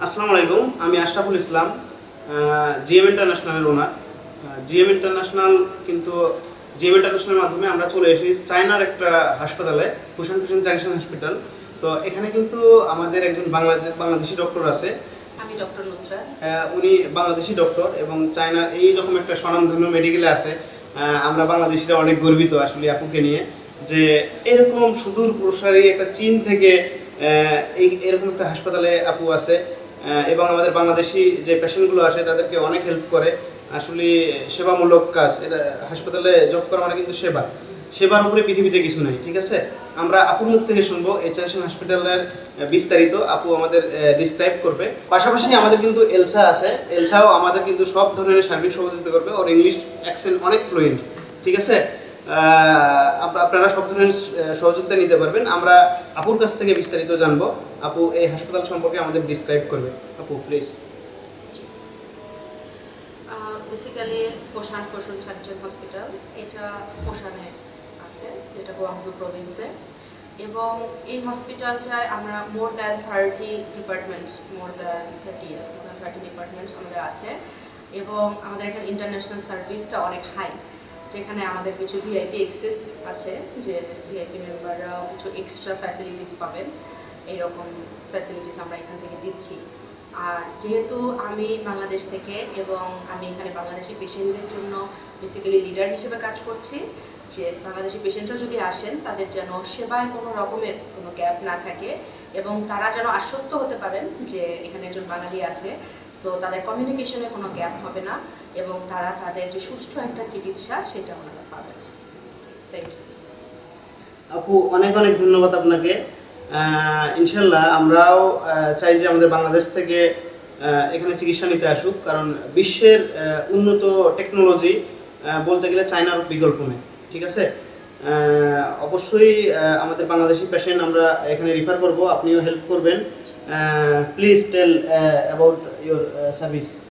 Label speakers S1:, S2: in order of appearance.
S1: আসসালামু আলাইকুম, আমি আশরাফুল ইসলাম, জিএম ইন্টারন্যাশনালের ওনার। জিএম ইন্টারন্যাশনাল কিন্তু জিএম ইন্টারন্যাশনালের মাধ্যমে আমরা চলে এসেছি চায়নার একটা হাসপাতালে, ফুশান ফুশান জাংশন হসপিটাল। তো এখানে কিন্তু আমাদের একজন বাংলাদেশি ডক্টর আছে।
S2: আমি ডক্টর নুসরাত।
S1: উনি বাংলাদেশি ডক্টর এবং চায়নার এই রকম একটা স্বনামধন্য মেডিকেলে আছে। আমরা বাংলাদেশিরা অনেক গর্বিত আসলে আপুকে নিয়ে, যে এরকম সুদূর প্রসারী একটা চীন থেকে এরকম একটা হাসপাতালে আপু আছে। এবং আমাদের বাংলাদেশি যে পেশেন্টগুলো আসে তাদেরকে অনেক হেল্প করে। আসলে সেবামূলক কাজ, এটা হাসপাতালে জব করা মানে কিন্তু সেবার উপরে পৃথিবীতে কিছু নাই। ঠিক আছে, আমরা আপুর মুখ থেকে শুনবো এই জাংশন হসপিটালের বিস্তারিত। আপু আমাদের ডিসক্রাইব করবে। পাশাপাশি আমাদের কিন্তু এলসা আছে, এলসাও আমাদের কিন্তু সব ধরনের সার্ভিস সহযোগিতা করবে। ওর ইংলিশ অ্যাকসেন্ট অনেক ফ্লুয়েন্ট। ঠিক আছে, আপনারা সব ধরনের সহযোগিতা নিতে পারবেন। আমরা আপুর কাছ থেকে বিস্তারিত জানবো। আপু এই হাসপাতাল সম্পর্কে আমাদের ডিসক্রাইব করবে। আপু প্লিজ।
S2: বেসিক্যালি ফোশান ফোশন চাংশন হসপিটাল, এটা ফোশানে আছে, যেটা গুয়াংজু প্রভিন্সে। এবং এই হসপিটালটায় আমরা মোর দ্যান 30 ডিপার্টমেন্টস আমাদের আছে। এবং আমাদের এখানে ইন্টারন্যাশনাল সার্ভিসটা অনেক হাই, যেখানে আমাদের কিছু ভিআইপি এক্সেস আছে, যে ভিআইপি মেম্বাররাও কিছু এক্সট্রা ফ্যাসিলিটিস পাবেন। এইরকম ফ্যাসিলিটিস আমরা এখান থেকে দিচ্ছি। আর যেহেতু আমি বাংলাদেশ থেকে এবং আমি এখানে বাংলাদেশি পেশেন্টদের জন্য বেসিক্যালি লিডার হিসেবে কাজ করছি, যে বাংলাদেশি পেশেন্টরা যদি আসেন তাদের যেন সেবায় কোনো রকমের কোনো গ্যাপ না থাকে এবং তারা যেন আশ্বস্ত হতে পারেন যে এখানে একজন বাঙালি আছে। সো তাদের কমিউনিকেশনে কোনো গ্যাপ হবে না এবং তারা তাদের যে সুষ্ঠু একটা চিকিৎসা সেটা ওনারা পাবেন। থ্যাংক ইউ
S1: আপু, অনেক অনেক ধন্যবাদ আপনাকে। ইনশাল্লাহ আমরাও চাই যে আমাদের বাংলাদেশ থেকে এখানে চিকিৎসা নিতে আসুক, কারণ বিশ্বের উন্নত টেকনোলজি বলতে গেলে চায়নার বিকল্প নেই। ঠিক আছে, অবশ্যই আমাদের বাংলাদেশি পেশেন্ট আমরা এখানে রিফার করব, আপনিও হেল্প করবেন। Please tell about your service.